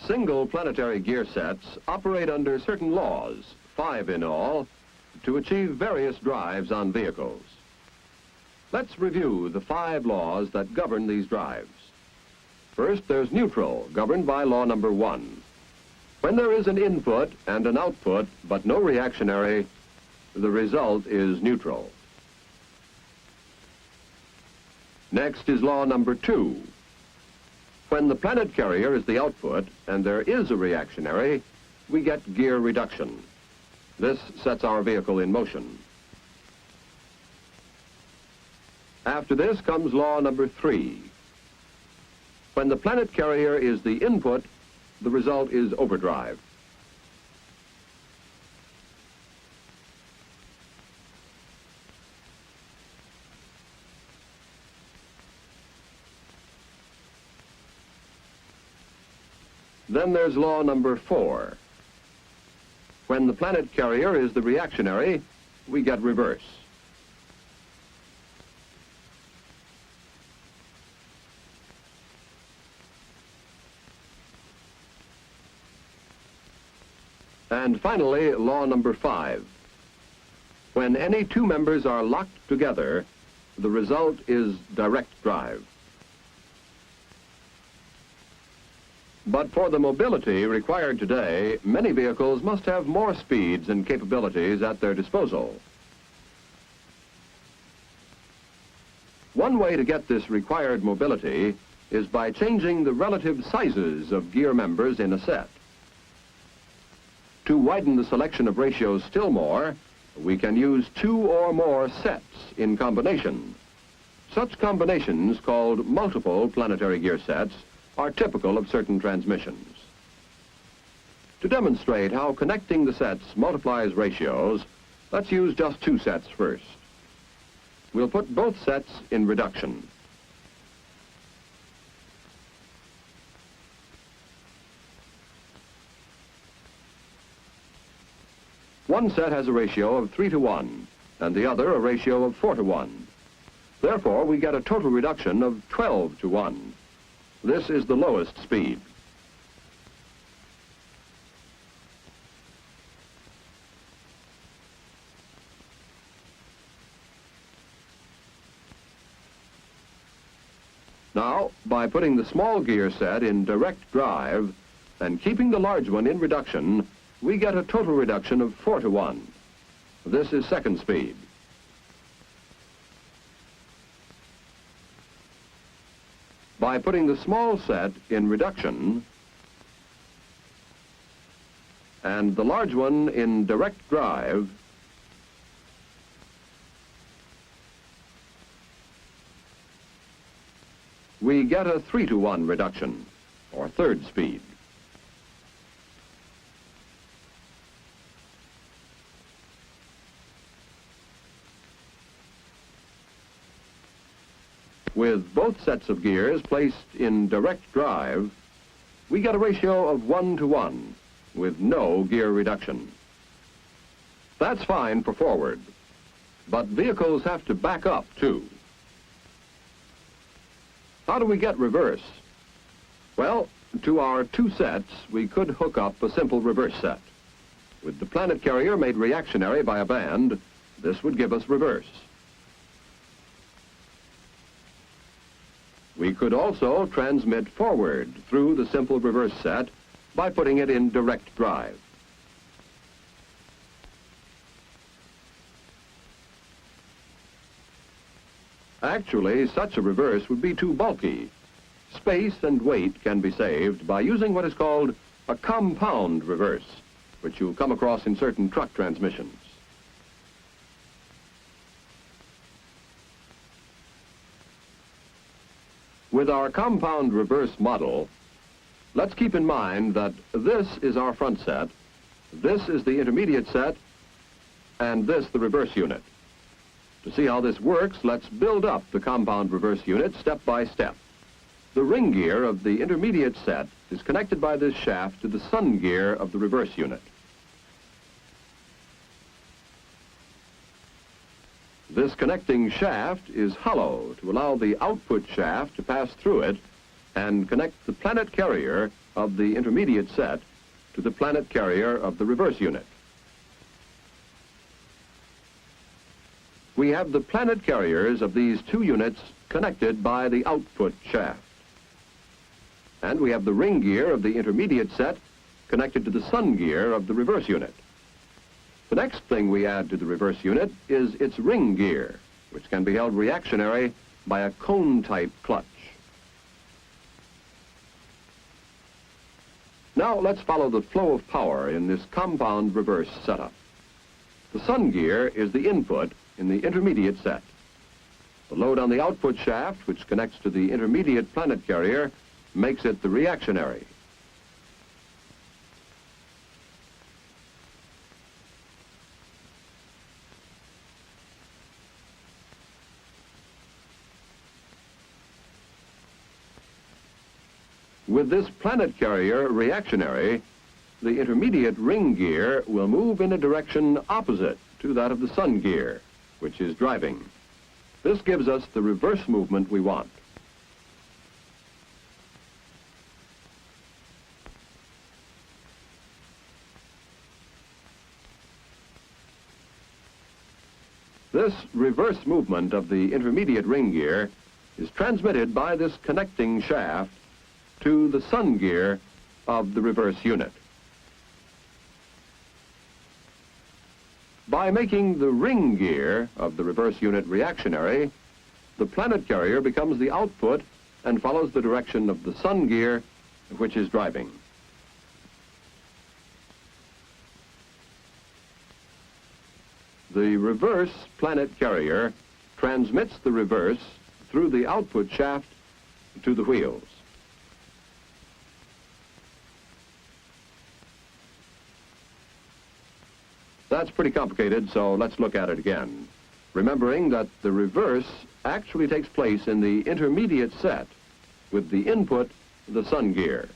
Single planetary gear sets operate under certain laws, 5 in all, to achieve various drives on vehicles. Let's review the 5 laws that govern these drives. First, there's neutral, governed by law number 1. When there is an input and an output, but no reactionary, the result is neutral. Next is law number 2. When the planet carrier is the output and there is a reactionary, we get gear reduction. This sets our vehicle in motion. After this comes law number 3. When the planet carrier is the input, the result is overdrive. Then there's law number 4. When the planet carrier is the reactionary, we get reverse. And finally, law number 5. When any 2 members are locked together, the result is direct drive. But for the mobility required today, many vehicles must have more speeds and capabilities at their disposal. One way to get this required mobility is by changing the relative sizes of gear members in a set. To widen the selection of ratios still more, we can use 2 or more sets in combination. Such combinations, called multiple planetary gear sets, are typical of certain transmissions. To demonstrate how connecting the sets multiplies ratios, let's use just 2 sets first. We'll put both sets in reduction. One set has a ratio of 3 to 1, and the other a ratio of 4 to 1. Therefore, we get a total reduction of 12 to 1. This is the lowest speed. Now, by putting the small gear set in direct drive and keeping the large one in reduction, we get a total reduction of 4 to 1. This is second speed. By putting the small set in reduction and the large one in direct drive, we get a 3 to 1 reduction, or third speed. With both sets of gears placed in direct drive, we get a ratio of 1 to 1 with no gear reduction. That's fine for forward, but vehicles have to back up too. How do we get reverse? Well, to our 2 sets, we could hook up a simple reverse set. With the planet carrier made reactionary by a band, this would give us reverse. We could also transmit forward through the simple reverse set by putting it in direct drive. Actually, such a reverse would be too bulky. Space and weight can be saved by using what is called a compound reverse, which you'll come across in certain truck transmissions. With our compound reverse model, let's keep in mind that this is our front set, this is the intermediate set, and this the reverse unit. To see how this works, let's build up the compound reverse unit step by step. The ring gear of the intermediate set is connected by this shaft to the sun gear of the reverse unit. This connecting shaft is hollow to allow the output shaft to pass through it and connect the planet carrier of the intermediate set to the planet carrier of the reverse unit. We have the planet carriers of these two units connected by the output shaft. And we have the ring gear of the intermediate set connected to the sun gear of the reverse unit. The next thing we add to the reverse unit is its ring gear, which can be held reactionary by a cone-type clutch. Now let's follow the flow of power in this compound reverse setup. The sun gear is the input in the intermediate set. The load on the output shaft, which connects to the intermediate planet carrier, makes it the reactionary. With this planet carrier reactionary, the intermediate ring gear will move in a direction opposite to that of the sun gear, which is driving. This gives us the reverse movement we want. This reverse movement of the intermediate ring gear is transmitted by this connecting shaft to the sun gear of the reverse unit. By making the ring gear of the reverse unit reactionary, the planet carrier becomes the output and follows the direction of the sun gear, which is driving. The reverse planet carrier transmits the reverse through the output shaft to the wheels. That's pretty complicated, so let's look at it again. Remembering that the reverse actually takes place in the intermediate set with the input, the sun gear.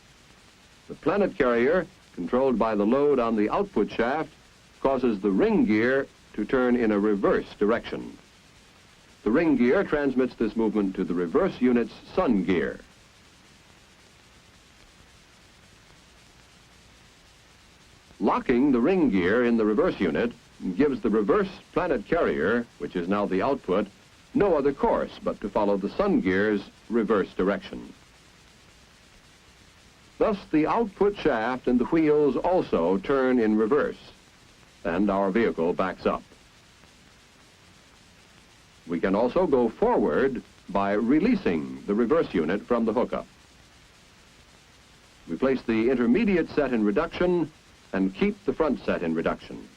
The planet carrier, controlled by the load on the output shaft, causes the ring gear to turn in a reverse direction. The ring gear transmits this movement to the reverse unit's sun gear. Locking the ring gear in the reverse unit gives the reverse planet carrier, which is now the output, no other course but to follow the sun gear's reverse direction. Thus, the output shaft and the wheels also turn in reverse, and our vehicle backs up. We can also go forward by releasing the reverse unit from the hookup. We place the intermediate set in reduction and keep the front set in reduction.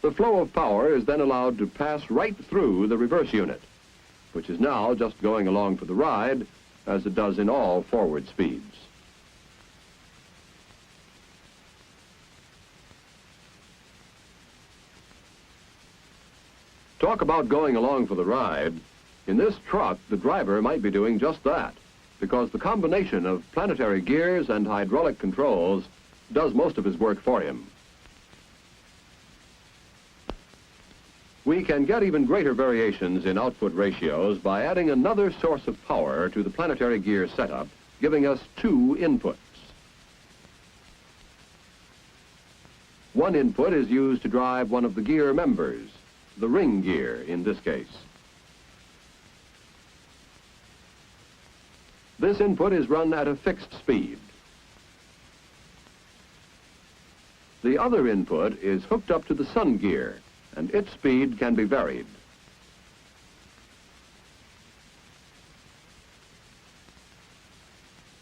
The flow of power is then allowed to pass right through the reverse unit, which is now just going along for the ride, as it does in all forward speeds. Talk about going along for the ride. In this truck, the driver might be doing just that, because the combination of planetary gears and hydraulic controls does most of his work for him. We can get even greater variations in output ratios by adding another source of power to the planetary gear setup, giving us two inputs. One input is used to drive one of the gear members, the ring gear in this case. This input is run at a fixed speed. The other input is hooked up to the sun gear, and its speed can be varied.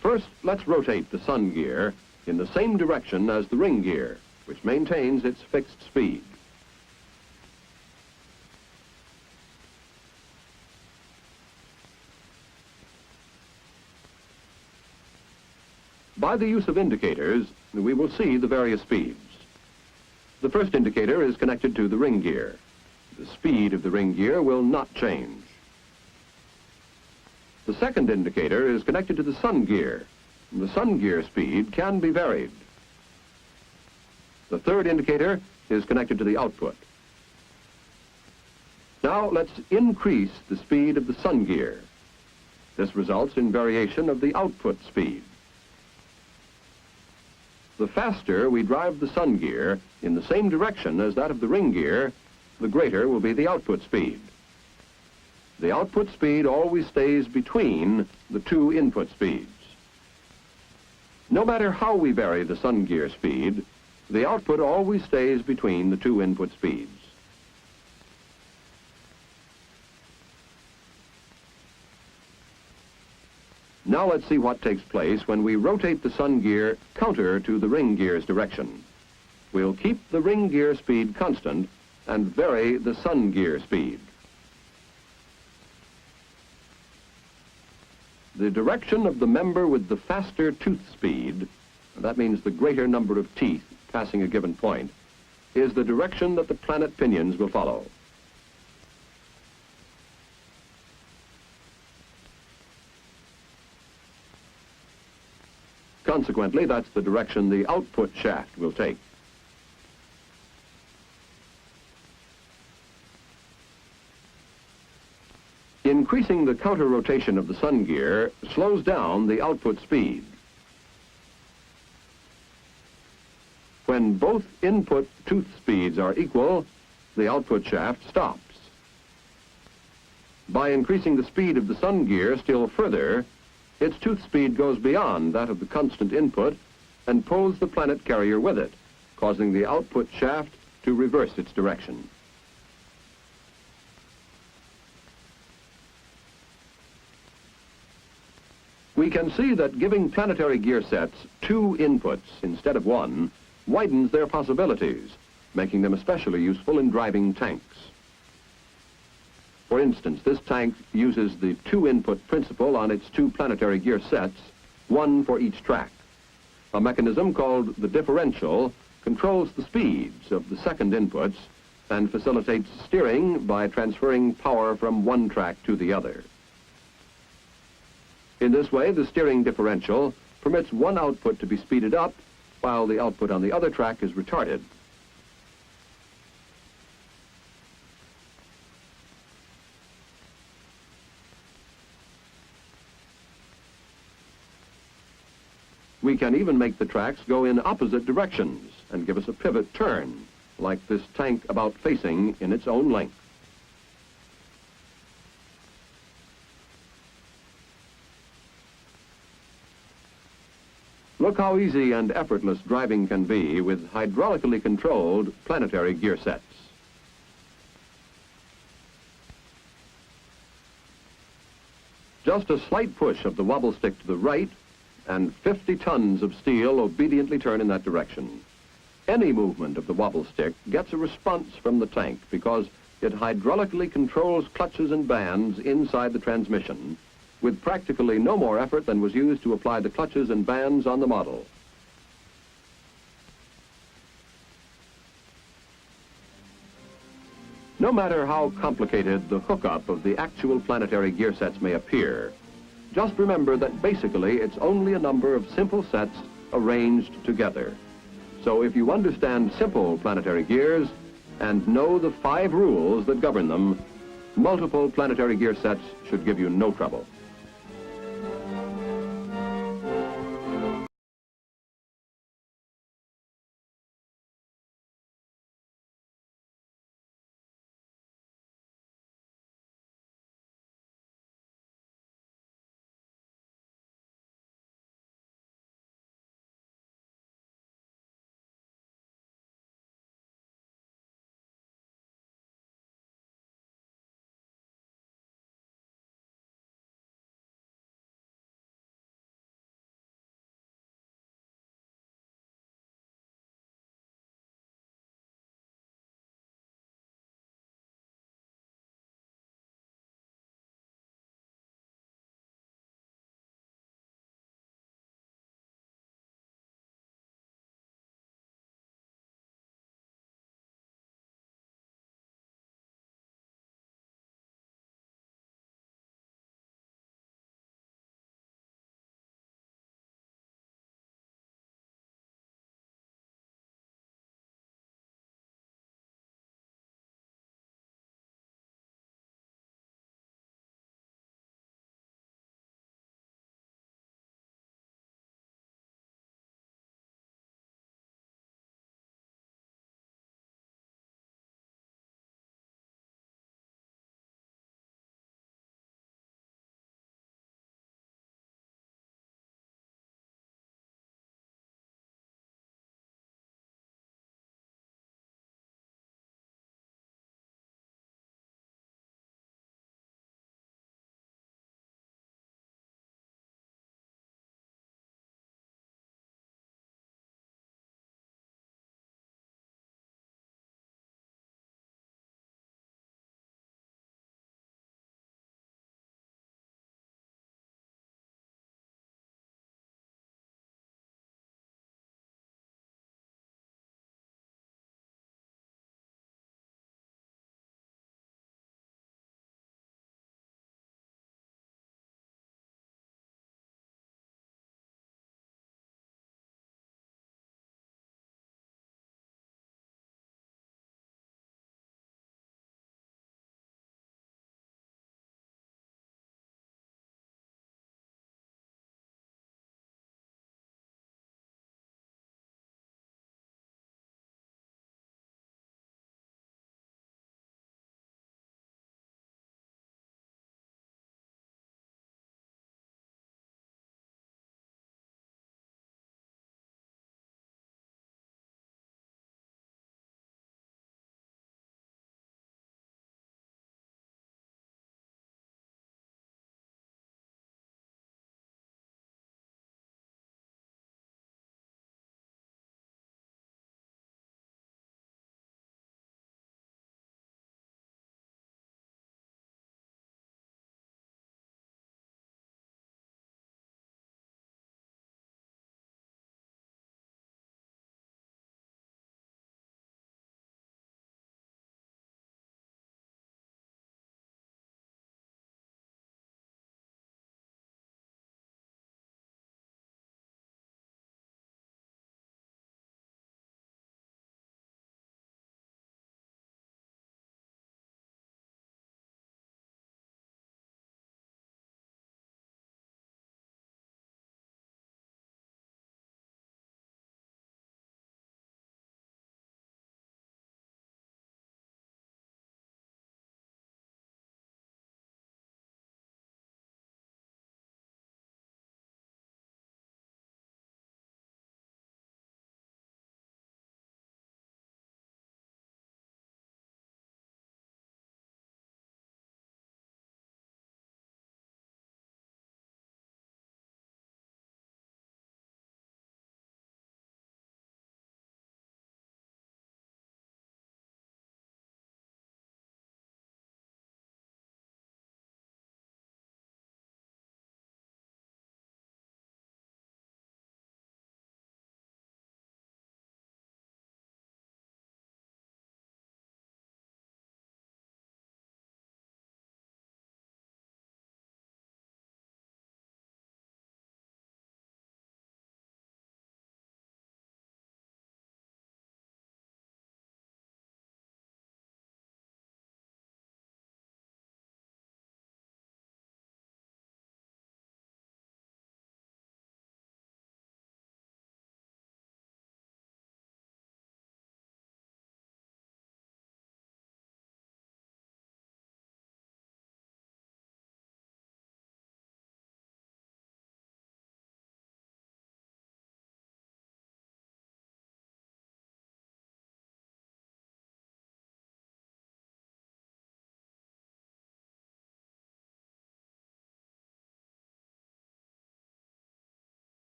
First, let's rotate the sun gear in the same direction as the ring gear, which maintains its fixed speed. By the use of indicators, we will see the various speeds. The first indicator is connected to the ring gear. The speed of the ring gear will not change. The second indicator is connected to the sun gear. The sun gear speed can be varied. The third indicator is connected to the output. Now let's increase the speed of the sun gear. This results in variation of the output speed. The faster we drive the sun gear in the same direction as that of the ring gear, the greater will be the output speed. The output speed always stays between the two input speeds. No matter how we vary the sun gear speed, the output always stays between the two input speeds. Now let's see what takes place when we rotate the sun gear counter to the ring gear's direction. We'll keep the ring gear speed constant and vary the sun gear speed. The direction of the member with the faster tooth speed, that means the greater number of teeth passing a given point, is the direction that the planet pinions will follow. Consequently, that's the direction the output shaft will take. Increasing the counter rotation of the sun gear slows down the output speed. When both input tooth speeds are equal, the output shaft stops. By increasing the speed of the sun gear still further, its tooth speed goes beyond that of the constant input and pulls the planet carrier with it, causing the output shaft to reverse its direction. We can see that giving planetary gear sets two inputs instead of one widens their possibilities, making them especially useful in driving tanks. For instance, this tank uses the two-input principle on its two planetary gear sets, one for each track. A mechanism called the differential controls the speeds of the second inputs and facilitates steering by transferring power from one track to the other. In this way, the steering differential permits one output to be speeded up while the output on the other track is retarded. We can even make the tracks go in opposite directions and give us a pivot turn, like this tank about facing in its own length. Look how easy and effortless driving can be with hydraulically controlled planetary gear sets. Just a slight push of the wobble stick to the right, and 50 tons of steel obediently turn in that direction. Any movement of the wobble stick gets a response from the tank because it hydraulically controls clutches and bands inside the transmission with practically no more effort than was used to apply the clutches and bands on the model. No matter how complicated the hookup of the actual planetary gear sets may appear, just remember that basically it's only a number of simple sets arranged together. So if you understand simple planetary gears and know the 5 rules that govern them, multiple planetary gear sets should give you no trouble.